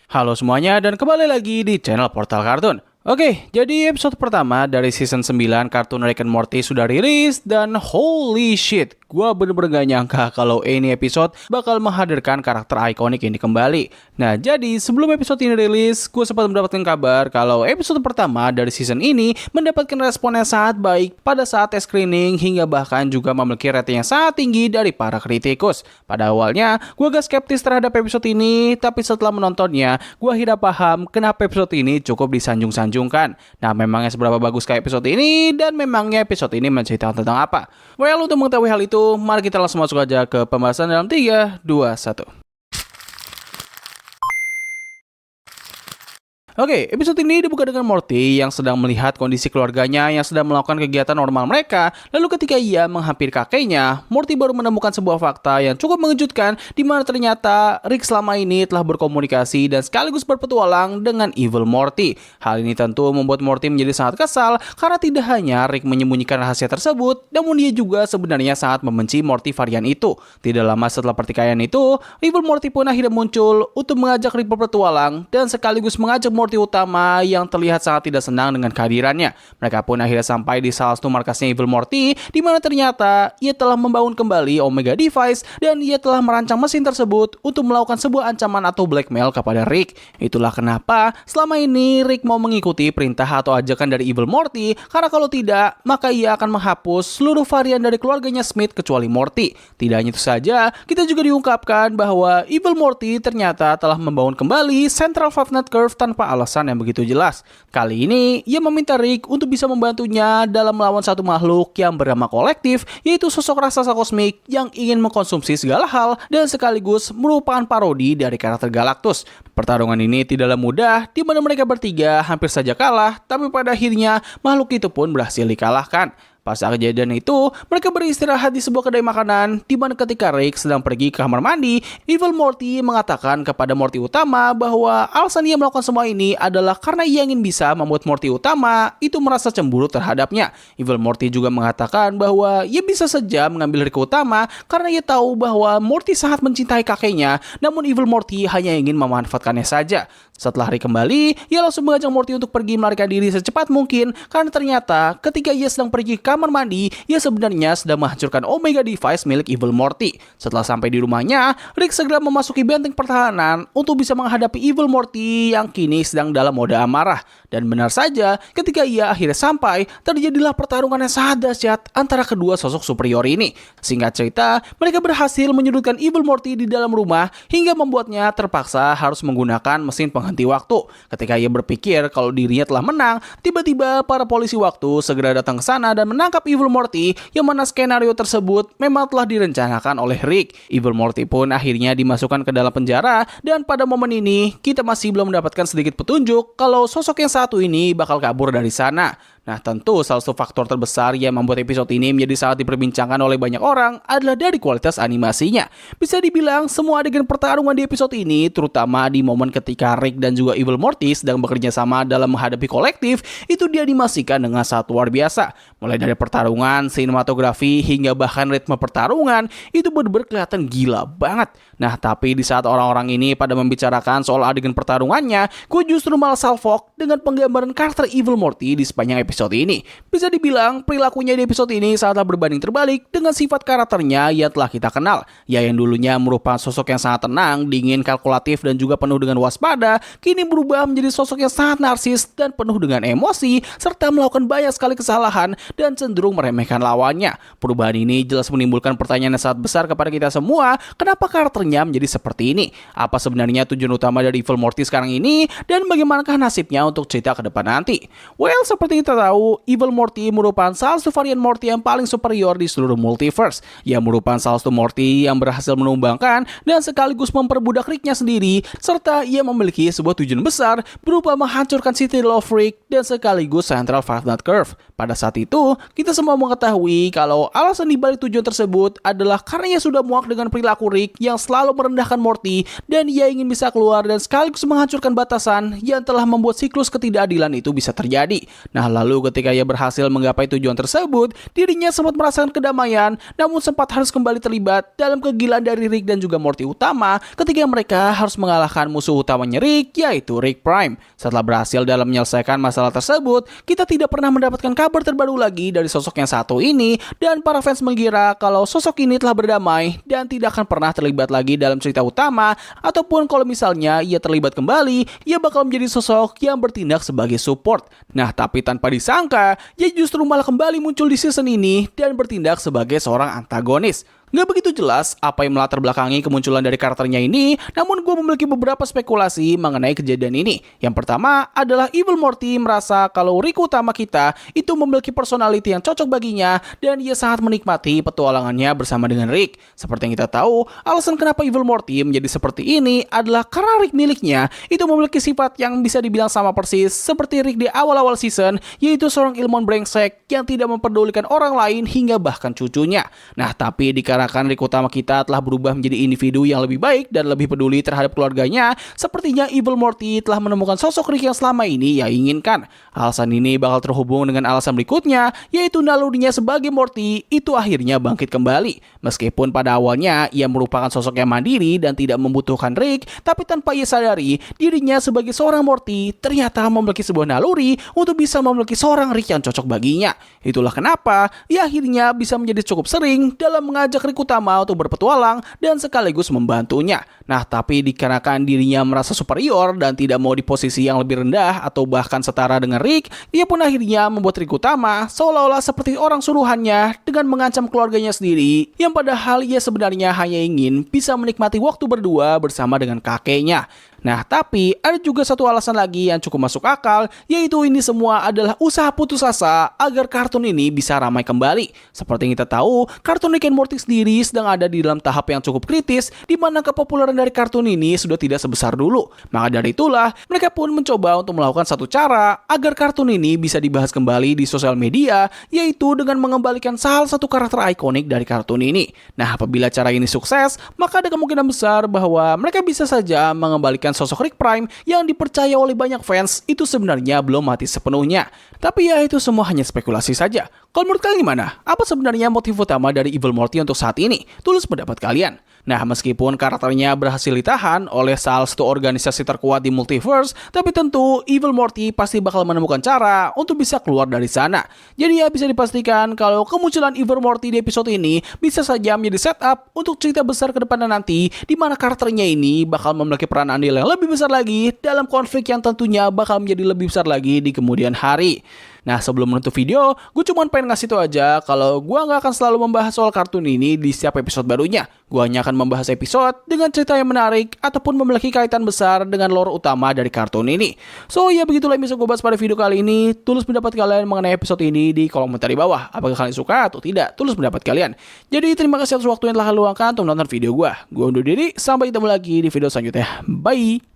Halo semuanya dan kembali lagi di channel Portal Kartun. Oke, jadi episode pertama dari season 9 kartun Rick and Morty sudah rilis dan holy shit, gua bener-bener gak nyangka kalau ini episode bakal menghadirkan karakter ikonik ini kembali. Nah, jadi sebelum episode ini rilis, gue sempat mendapatkan kabar kalau episode pertama dari season ini mendapatkan respon yang sangat baik pada saat tes screening hingga bahkan juga memiliki rating yang sangat tinggi dari para kritikus. Pada awalnya, gue agak skeptis terhadap episode ini, tapi setelah menontonnya, gue akhirnya paham kenapa episode ini cukup disanjung-sanjungkan. Nah, memangnya seberapa bagus kayak episode ini dan memangnya episode ini menceritakan tentang apa? Well, untuk mengetahui hal itu, mari kita langsung masuk aja ke pembahasan dalam 3, 2, 1. Oke, episode ini dibuka dengan Morty yang sedang melihat kondisi keluarganya yang sedang melakukan kegiatan normal mereka. Lalu ketika ia menghampiri kakeknya, Morty baru menemukan sebuah fakta yang cukup mengejutkan di mana ternyata Rick selama ini telah berkomunikasi dan sekaligus berpetualang dengan Evil Morty. Hal ini tentu membuat Morty menjadi sangat kesal karena tidak hanya Rick menyembunyikan rahasia tersebut, namun dia juga sebenarnya sangat membenci Morty varian itu. Tidak lama setelah pertikaian itu, Evil Morty pun akhirnya muncul untuk mengajak Rick berpetualang dan sekaligus mengajak Morty utama yang terlihat sangat tidak senang dengan kehadirannya. Mereka pun akhirnya sampai di salah satu markasnya Evil Morty, di mana ternyata ia telah membangun kembali Omega Device dan ia telah merancang mesin tersebut untuk melakukan sebuah ancaman atau blackmail kepada Rick. Itulah kenapa selama ini Rick mau mengikuti perintah atau ajakan dari Evil Morty, karena kalau tidak, maka ia akan menghapus seluruh varian dari keluarganya Smith kecuali Morty. Tidak hanya itu saja, kita juga diungkapkan bahwa Evil Morty ternyata telah membangun kembali Central Five Net Curve tanpa alasan yang begitu jelas. Kali ini, ia meminta Rick untuk bisa membantunya dalam melawan satu makhluk yang bernama kolektif, yaitu sosok raksasa kosmik yang ingin mengkonsumsi segala hal dan sekaligus merupakan parodi dari karakter Galactus. Pertarungan ini tidaklah mudah, di mana mereka bertiga hampir saja kalah, tapi pada akhirnya makhluk itu pun berhasil dikalahkan. Pas kejadian itu, mereka beristirahat di sebuah kedai makanan, di mana ketika Rick sedang pergi ke kamar mandi, Evil Morty mengatakan kepada Morty utama bahwa alasan ia melakukan semua ini adalah karena ia ingin bisa membuat Morty utama itu merasa cemburu terhadapnya. Evil Morty juga mengatakan bahwa ia bisa saja mengambil Rick utama karena ia tahu bahwa Morty sangat mencintai kakeknya, namun Evil Morty hanya ingin memanfaatkannya saja. Setelah Rick kembali, ia langsung mengajak Morty untuk pergi melarikan diri secepat mungkin karena ternyata ketika ia sedang pergi ke kamar mandi, ia sebenarnya sedang menghancurkan Omega Device milik Evil Morty. Setelah sampai di rumahnya, Rick segera memasuki benteng pertahanan untuk bisa menghadapi Evil Morty yang kini sedang dalam mode amarah. Dan benar saja, ketika ia akhirnya sampai, terjadilah pertarungan yang sangat dahsyat antara kedua sosok superior ini. Singkat cerita, mereka berhasil menyudutkan Evil Morty di dalam rumah hingga membuatnya terpaksa harus menggunakan mesin penghenti waktu. Ketika ia berpikir kalau dirinya telah menang, tiba-tiba para polisi waktu segera datang ke sana dan menangkap Evil Morty, yang mana skenario tersebut memang telah direncanakan oleh Rick. Evil Morty pun akhirnya dimasukkan ke dalam penjara, dan pada momen ini kita masih belum mendapatkan sedikit petunjuk kalau sosok yang satu ini bakal kabur dari sana. Nah, tentu salah satu faktor terbesar yang membuat episode ini menjadi sangat diperbincangkan oleh banyak orang adalah dari kualitas animasinya. Bisa dibilang semua adegan pertarungan di episode ini, terutama di momen ketika Rick dan juga Evil Morty sedang bekerja sama dalam menghadapi kolektif, itu dianimasikan dengan sangat luar biasa. Mulai dari pertarungan, sinematografi, hingga bahkan ritme pertarungan, itu benar-benar kelihatan gila banget. Nah, tapi di saat orang-orang ini pada membicarakan soal adegan pertarungannya, gue justru malah salfok dengan penggambaran karakter Evil Morty di sepanjang episode ini. Bisa dibilang perilakunya di episode ini sangatlah berbanding terbalik dengan sifat karakternya yang telah kita kenal. Ya, yang dulunya merupakan sosok yang sangat tenang, dingin, kalkulatif, dan juga penuh dengan waspada, kini berubah menjadi sosok yang sangat narsis dan penuh dengan emosi, serta melakukan banyak sekali kesalahan dan cenderung meremehkan lawannya. Perubahan ini jelas menimbulkan pertanyaan yang sangat besar kepada kita semua, kenapa karakternya menjadi seperti ini? Apa sebenarnya tujuan utama dari Evil Morty sekarang ini, dan bagaimanakah nasibnya untuk cerita ke depan nanti? Well, seperti kita tahu, Evil Morty merupakan salah satu varian Morty yang paling superior di seluruh multiverse. Ia merupakan salah satu Morty yang berhasil menumbangkan dan sekaligus memperbudak Ricknya sendiri, serta ia memiliki sebuah tujuan besar berupa menghancurkan City of Rick dan sekaligus Central Five Net Curve. Pada saat itu, kita semua mengetahui kalau alasan dibalik tujuan tersebut adalah karena ia sudah muak dengan perilaku Rick yang selalu merendahkan Morty dan ia ingin bisa keluar dan sekaligus menghancurkan batasan yang telah membuat siklus ketidakadilan itu bisa terjadi. Nah, lalu Lalu ketika ia berhasil menggapai tujuan tersebut, dirinya sempat merasakan kedamaian, namun sempat harus kembali terlibat dalam kegilaan dari Rick dan juga Morty utama ketika mereka harus mengalahkan musuh utamanya Rick, yaitu Rick Prime. Setelah berhasil dalam menyelesaikan masalah tersebut, kita tidak pernah mendapatkan kabar terbaru lagi dari sosok yang satu ini, dan para fans mengira kalau sosok ini telah berdamai dan tidak akan pernah terlibat lagi dalam cerita utama, ataupun kalau misalnya ia terlibat kembali, ia bakal menjadi sosok yang bertindak sebagai support. Nah, tapi tanpa disangka, ia justru malah kembali muncul di season ini dan bertindak sebagai seorang antagonis. Nggak begitu jelas apa yang melatar belakangi kemunculan dari karakternya ini, namun gue memiliki beberapa spekulasi mengenai kejadian ini. Yang pertama adalah Evil Morty merasa kalau Rick utama kita itu memiliki personality yang cocok baginya dan ia sangat menikmati petualangannya bersama dengan Rick. Seperti yang kita tahu, alasan kenapa Evil Morty menjadi seperti ini adalah karena Rick miliknya itu memiliki sifat yang bisa dibilang sama persis seperti Rick di awal-awal season, yaitu seorang ilmuwan brengsek yang tidak memperdulikan orang lain hingga bahkan cucunya. Nah, tapi dikarenakan Rick utama kita telah berubah menjadi individu yang lebih baik dan lebih peduli terhadap keluarganya, sepertinya Evil Morty telah menemukan sosok Rick yang selama ini ia inginkan. Alasan ini bakal terhubung dengan alasan berikutnya, yaitu nalurinya sebagai Morty itu akhirnya bangkit kembali. Meskipun pada awalnya ia merupakan sosok yang mandiri dan tidak membutuhkan Rick, tapi tanpa ia sadari, dirinya sebagai seorang Morty ternyata memiliki sebuah naluri untuk bisa memiliki seorang Rick yang cocok baginya. Itulah kenapa ia akhirnya bisa menjadi cukup sering dalam mengajak Rick utama untuk berpetualang dan sekaligus membantunya. Nah, tapi dikarenakan dirinya merasa superior dan tidak mau di posisi yang lebih rendah atau bahkan setara dengan Rick, ia pun akhirnya membuat Rick utama seolah-olah seperti orang suruhannya dengan mengancam keluarganya sendiri, yang padahal ia sebenarnya hanya ingin bisa menikmati waktu berdua bersama dengan kakeknya. Nah, tapi ada juga satu alasan lagi yang cukup masuk akal, yaitu ini semua adalah usaha putus asa agar kartun ini bisa ramai kembali. Seperti yang kita tahu, kartun Rick and Morty sendiri sedang ada di dalam tahap yang cukup kritis, di mana kepopuleran dari kartun ini sudah tidak sebesar dulu. Maka dari itulah, mereka pun mencoba untuk melakukan satu cara agar kartun ini bisa dibahas kembali di sosial media, yaitu dengan mengembalikan salah satu karakter ikonik dari kartun ini. Nah, apabila cara ini sukses, maka ada kemungkinan besar bahwa mereka bisa saja mengembalikan sosok Rick Prime yang dipercaya oleh banyak fans itu sebenarnya belum mati sepenuhnya. Tapi ya itu semua hanya spekulasi saja. Kalau menurut kalian gimana? Apa sebenarnya motif utama dari Evil Morty untuk saat ini? Tulis pendapat kalian. Nah, meskipun karakternya berhasil ditahan oleh salah satu organisasi terkuat di multiverse, tapi tentu Evil Morty pasti bakal menemukan cara untuk bisa keluar dari sana. Jadi ya bisa dipastikan kalau kemunculan Evil Morty di episode ini bisa saja menjadi setup untuk cerita besar ke depannya nanti, di mana karakternya ini bakal memiliki peran andil yang lebih besar lagi dalam konflik yang tentunya bakal menjadi lebih besar lagi di kemudian hari. Nah, sebelum menutup video, gue cuma pengen ngasih tau aja kalau gue nggak akan selalu membahas soal kartun ini di setiap episode barunya. Gue hanya akan membahas episode dengan cerita yang menarik ataupun memiliki kaitan besar dengan lore utama dari kartun ini. So, ya begitulah yang bisa gue bahas pada video kali ini. Tulis pendapat kalian mengenai episode ini di kolom komentar di bawah. Apakah kalian suka atau tidak? Tulis pendapat kalian. Jadi, terima kasih atas waktu yang telah kalian luangkan untuk menonton video gue. Gue undur diri, sampai ketemu lagi di video selanjutnya. Bye!